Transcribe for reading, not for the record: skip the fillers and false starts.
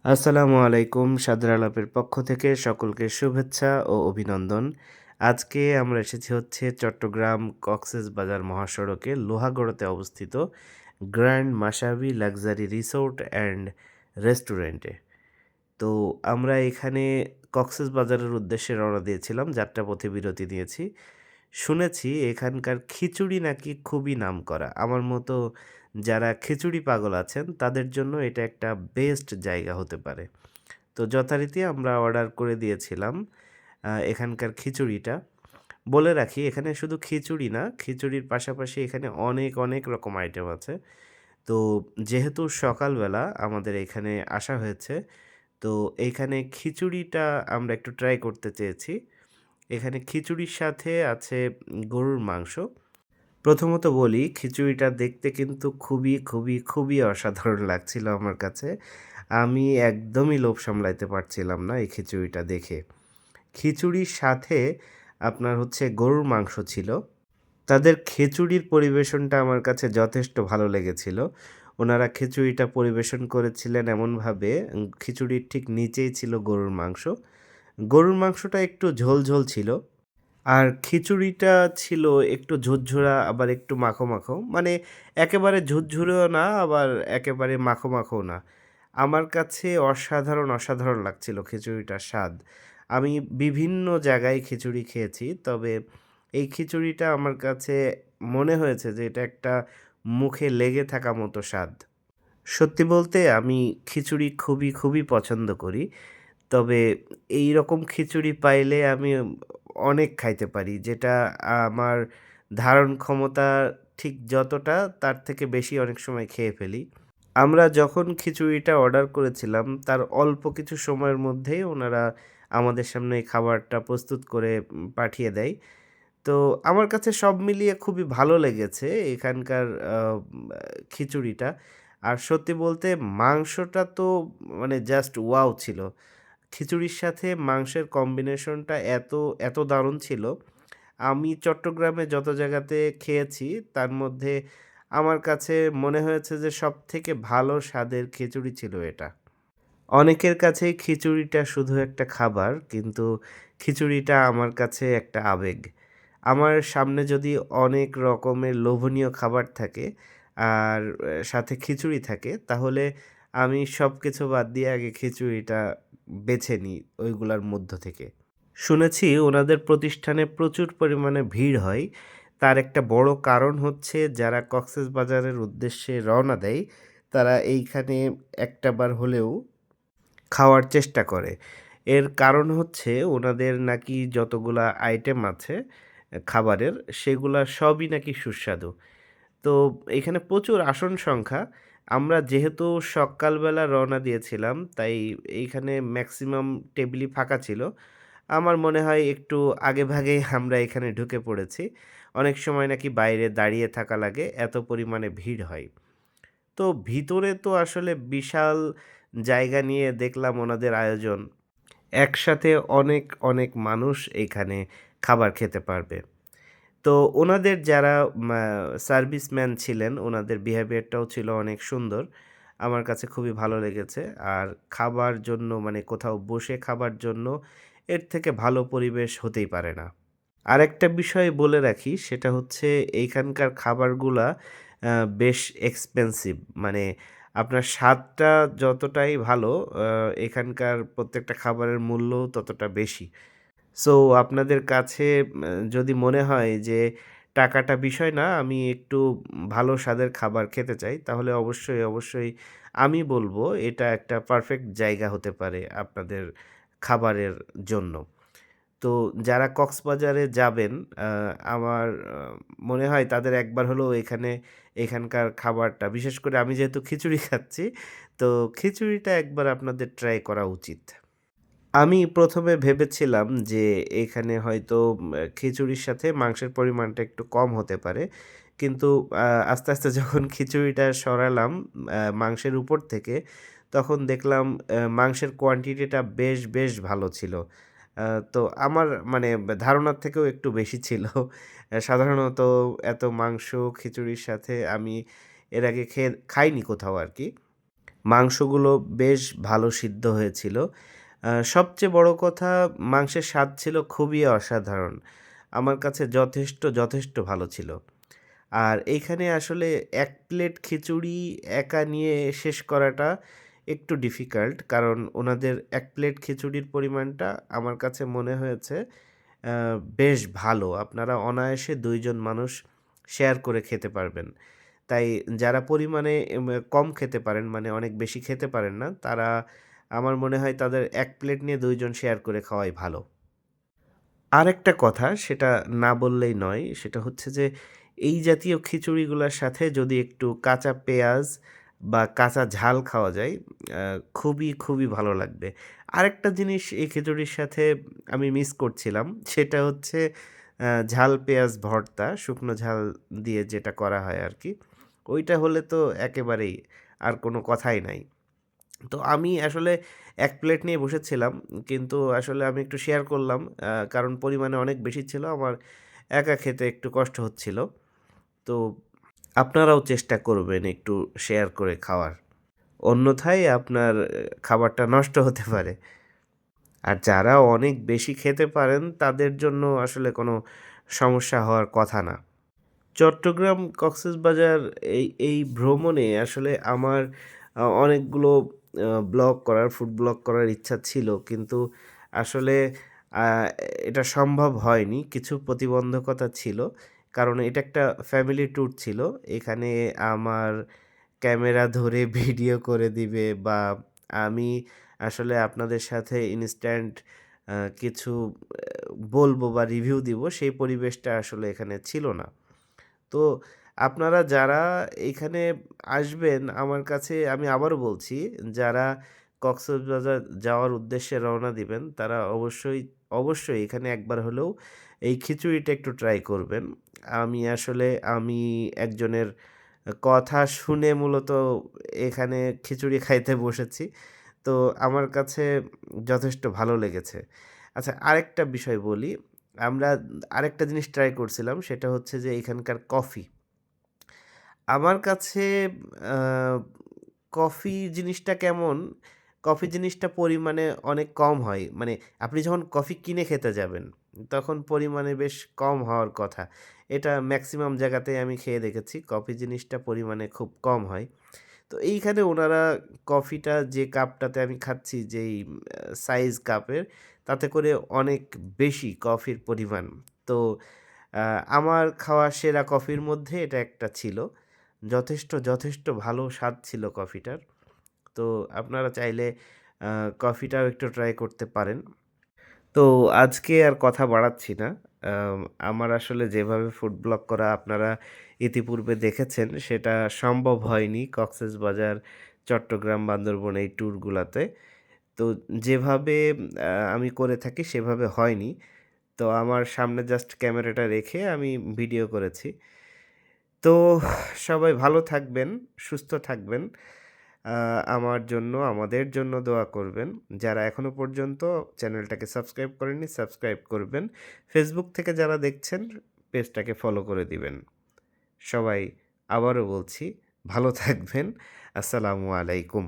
আসসালামু আলাইকুম। সাদর আলাপের পক্ষ থেকে সকলকে শুভেচ্ছা ও অভিনন্দন। আজকে আমরা এসেছি হচ্ছে চট্টগ্রাম কক্সেসবাজার মহাসড়কে লোহাগড়াতে অবস্থিত গ্র্যান্ড মাসাবি লাক্সারি রিসোর্ট অ্যান্ড রেস্টুরেন্টে। তো আমরা এখানে কক্সেসবাজারের উদ্দেশ্যে রওনা দিয়েছিলাম। যাত্রাপথে বিরতি নিয়েছি। শুনেছি এখানকার খিচুড়ি নাকি খুবই নামকরা। আমার মতো যারা খিচুড়ি পাগল আছেন তাদের জন্য এটা একটা বেস্ট জায়গা হতে পারে। তো যথারীতি আমরা অর্ডার করে দিয়েছিলাম এখানকার খিচুড়িটা। বলে রাখি এখানে শুধু খিচুড়ি না, খিচুড়ির পাশাপাশি এখানে অনেক, অনেক রকম আইটেম আছে। তো যেহেতু সকালবেলা আমাদের এখানে আসা হয়েছে, তো এইখানে খিচুড়িটা আমরা একটু ট্রাই করতে চেয়েছি। এখানে খিচুড়ির সাথে আছে গরুর মাংস। প্রথমত বলি খিচুড়িটা দেখতে কিন্তু খুবই, খুবই, খুবই অসাধারণ লাগছিল আমার কাছে। আমি একদমই লোভ সামলাইতে পারছিলাম না এই খিচুড়িটা দেখে। খিচুড়ির সাথে আপনার হচ্ছে গরুর মাংস ছিল। তাদের খিচুড়ির পরিবেশনটা আমার কাছে যথেষ্ট ভালো লেগেছিল। ওনারা খিচুড়িটা পরিবেশন করেছিলেন এমনভাবে খিচুড়ির ঠিক নিচেই ছিল গরুর মাংস। গরুর মাংসটা একটু ঝোল, ঝোল ছিল। আর খিচুড়িটা ছিল একটু ঝুরঝুরা আবার একটু মাখো, মাখো। মানে একেবারে ঝুরঝুরেও না আবার একেবারে মাখো, মাখোও না। আমার কাছে অসাধারণ, অসাধারণ লাগছিল খিচুড়িটার স্বাদ। আমি বিভিন্ন জায়গায় খিচুড়ি খেয়েছি। তবে এই খিচুড়িটা আমার কাছে মনে হয়েছে যে এটা একটা মুখে লেগে থাকা মতো স্বাদ। সত্যি বলতে আমি খিচুড়ি খুবই, খুবই পছন্দ করি। তবে এইরকম খিচুড়ি পাইলে আমি অনেক খাইতে পারি। যেটা আমার ধারণ ক্ষমতা ঠিক যতটা তার থেকে বেশি অনেক সময় খেয়ে ফেলি। আমরা যখন খিচুড়িটা অর্ডার করেছিলাম তার অল্প কিছু সময়ের মধ্যেই ওনারা আমাদের সামনে এই খাবারটা প্রস্তুত করে পাঠিয়ে দেয়। তো আমার কাছে সব মিলিয়ে খুবই ভালো লেগেছে এখানকার আ খিচুড়িটা। আর সত্যি বলতে মাংসটা তো মানে জাস্ট ওয়াও ছিল। খিচুড়ির সাথে মাংসের কম্বিনেশনটা এত দারুণ ছিল। আমি চট্টগ্রামে যত জায়গাতে খেয়েছি তার মধ্যে আমার কাছে মনে হয়েছে যে সবথেকে ভালো স্বাদের খিচুড়ি ছিল এটা। অনেকের কাছেই খিচুড়িটা শুধু একটা খাবার, কিন্তু খিচুড়িটা আমার কাছে একটা আবেগ। আমার সামনে যদি অনেক রকমের লোভনীয় খাবার থাকে আর সাথে খিচুড়ি থাকে, তাহলে আমি সবকিছু বাদ দিয়ে আগে খিচুড়িটা বেছে নিই ওইগুলার মধ্য থেকে। শুনেছি ওনাদের প্রতিষ্ঠানে প্রচুর পরিমাণে ভিড় হয়। তার একটা বড় কারণ হচ্ছে যারা কক্সেসবাজারের উদ্দেশ্যে রওনা দেয়, তারা এইখানে একটাবার হলেও খাওয়ার চেষ্টা করে। এর কারণ হচ্ছে ওনাদের নাকি যতগুলা আইটেম আছে খাবারের, সেগুলা সবই নাকি সুস্বাদু। তো এখানে প্রচুর আসন সংখ্যা। আমরা যেহেতু সকালবেলা রওনা দিয়েছিলাম, তাই এইখানে ম্যাক্সিমাম টেবিলই ফাঁকা ছিল। আমার মনে হয় একটু আগেভাগেই আমরা এখানে ঢুকে পড়েছি। অনেক সময় নাকি বাইরে দাঁড়িয়ে থাকা লাগে, এত পরিমাণে ভিড় হয়। তো ভিতরে তো আসলে বিশাল জায়গা নিয়ে দেখলাম ওনাদের আয়োজন। একসাথে অনেক, অনেক মানুষ এইখানে খাবার খেতে পারবে। তো ওনাদের যারা মা সার্ভিসম্যান ছিলেন, ওনাদের বিহেভিয়ারটাও ছিল অনেক সুন্দর। আমার কাছে খুবই ভালো লেগেছে। আর খাবার জন্য মানে কোথাও বসে খাবার জন্য এর থেকে ভালো পরিবেশ হতেই পারে না। আরেকটা বিষয় বলে রাখি সেটা হচ্ছে এইখানকার খাবারগুলা আ বেশ এক্সপেনসিভ। মানে আপনার স্বাদটা যতটাই ভালো আ এখানকার প্রত্যেকটা খাবারের মূল্যও ততটা বেশি। সো আপনাদের কাছে যদি মনে হয় যে টাকাটা বিষয় না, আমি একটু ভালো স্বাদের খাবার খেতে চাই, তাহলে অবশ্যই, অবশ্যই আমি বলব এটা একটা পারফেক্ট জায়গা হতে পারে আপনাদের খাবারের জন্য। তো যারা কক্সবাজারে যাবেন আ আমার মনে হয় তাদের একবার হলেও এখানকার খাবারটা বিশেষ করে আমি যেহেতু খিচুড়ি খাচ্ছি, তো খিচুড়িটা একবার আপনাদের ট্রাই করা উচিত। আমি ১ম এ ভেবেছিলাম যে এখানে হয়তো খিচুড়ির সাথে মাংসের পরিমাণটা একটু কম হতে পারে। কিন্তু আস্তে, আস্তে যখন খিচুড়িটা সরালাম মাংসের উপর থেকে, তখন দেখলাম মাংসের কোয়ান্টিটিটা বেশ ভালো ছিল। আ তো আমার মানে ধারণার থেকেও একটু বেশি ছিল। সাধারণত এত মাংস খিচুড়ির সাথে আমি এর আগে খাইনি কোথাও আরকি। মাংসগুলো বেশ ভালো সিদ্ধ হয়েছিল। সবচেয়ে বড় কথা মাংসের স্বাদ ছিল খুবই অসাধারণ। আমার কাছে যথেষ্ট ভালো ছিল। আর এইখানে আসলে ১ প্লেট খিচুড়ি একা নিয়ে শেষ করাটা একটু ডিফিকাল্ট। কারণ উনাদের ১ প্লেট খিচুড়ির পরিমাণটা আমার কাছে মনে হয়েছে আ বেশ ভালো। আপনারা অনায়াসে ২ জন মানুষ শেয়ার করে খেতে পারবেন। তাই যারা পরিমাণে কম খেতে পারেন, মানে অনেক বেশি খেতে পারেন না, তারা আমার মনে হয় তাদের ১ প্লেট নিয়ে ২ জন শেয়ার করে খাওয়াই ভালো। আরেকটা কথা সেটা না বললেই নয়। সেটা হচ্ছে যে এই জাতীয় খিচুড়িগুলার সাথে যদি একটু কাঁচা পেঁয়াজ বা কাঁচা ঝাল খাওয়া যায় আ খুবই ভালো লাগবে। আরেকটা জিনিস এই খিচুড়ির সাথে আমি মিস করছিলাম। সেটা হচ্ছে ঝাল পেঁয়াজ ভর্তা, শুকনো ঝাল দিয়ে যেটা করা হয় আরকি। ওইটা হলে তো একেবারেই আর কোনো কথাই নাই। তো আমি আসলে ১ প্লেট নিয়ে বসেছিলাম। কিন্তু আসলে আমি একটু শেয়ার করলাম। কারণ পরিমাণে অনেক বেশি ছিল। আমার একা খেতে একটু কষ্ট হচ্ছিল। তো আপনারাও চেষ্টা করবেন একটু শেয়ার করে খাওয়ার। অন্যথায় আপনার খাবারটা নষ্ট হতে পারে। আর যারা অনেক বেশি খেতে পারেন তাদের জন্য আসলে কোনো সমস্যা হওয়ার কথা না। চট্টগ্রাম কক্সেসবাজার এই ভ্রমণে আসলে আমার অনেকগুলো ফুড ব্লগ করার ইচ্ছা ছিল। কিন্তু আসলে আ এটা সম্ভব হয়নি। কিছু প্রতিবন্ধকতা ছিল। কারণ এটা একটা ফ্যামিলি ট্যুর ছিল। এখানে আমার ক্যামেরা ধরে ভিডিও করে দিবে বা আমি আসলে আপনাদের সাথে ইনস্ট্যান্ট কিছু বলবো বা রিভিউ দিব, সেই পরিবেশটা আসলে এখানে ছিল না। তো আপনারা যারা এইখানে আসবেন আমার কাছে আমি আবারও বলছি, যারা কক্সবাজার যাওয়ার উদ্দেশ্যে রওনা দিবেন তারা অবশ্যই এখানে একবার হলেও এই খিচুড়িটা একটু ট্রাই করবেন। আমি একজনের কথা শুনে মূলত এখানে খিচুড়ি খাইতে বসেছি। তো আমার কাছে যথেষ্ট ভালো লেগেছে। আচ্ছা, আরেকটা বিষয় বলি। আমরা আরেকটা জিনিস ট্রাই করছিলাম সেটা হচ্ছে যে এখানকার কফি। আমার কাছে আ কফি জিনিসটা কেমন, কফি জিনিসটা পরিমাণে অনেক কম হয়। মানে আপনি যখন কফি কিনে খেতে যাবেন, তখন পরিমাণে বেশ কম হওয়ার কথা। এটা মেক্সিমাম জায়গাতেই আমি খেয়ে দেখেছি। কফি জিনিসটা পরিমাণে খুব কম হয়। তো এইখানে উনারা কফিটা যে কাপটাতে আমি খাচ্ছি যেই সাইজ কাপের, তাতে করে অনেক বেশি কফির পরিমাণ। তো আ আমার খাওয়া সেরা কফির মধ্যে এটা একটা ছিল। যথেষ্ট ভালো স্বাদ ছিল কফিটার। তো আপনারা চাইলে আ কফিটাও একটু ট্রাই করতে পারেন। তো আজকে আর কথা বাড়াচ্ছি না। আম আমার আসলে যেভাবে ফুড ব্লগ করা আপনারা ইতিপূর্বে দেখেছেন সেটা সম্ভব হয়নি কক্সেসবাজার, চট্টগ্রাম, বান্দরবন এই ট্যুরগুলাতে। তো যেভাবে আমি করে থাকি সেভাবে হয়নি। তো আমার সামনে জাস্ট ক্যামেরাটা রেখে আমি ভিডিও করেছি। তো সবাই ভালো থাকবেন, সুস্থ থাকবেন। আ আমার জন্য, আমাদের জন্য দোয়া করবেন। যারা এখনো পর্যন্ত চ্যানেলটাকে সাবস্ক্রাইব করেননি, সাবস্ক্রাইব করবেন। ফেসবুক থেকে যারা দেখছেন, পেজটাকে ফলো করে দিবেন। সবাই আবারও বলছি, ভালো থাকবেন। আসসালামু আলাইকুম।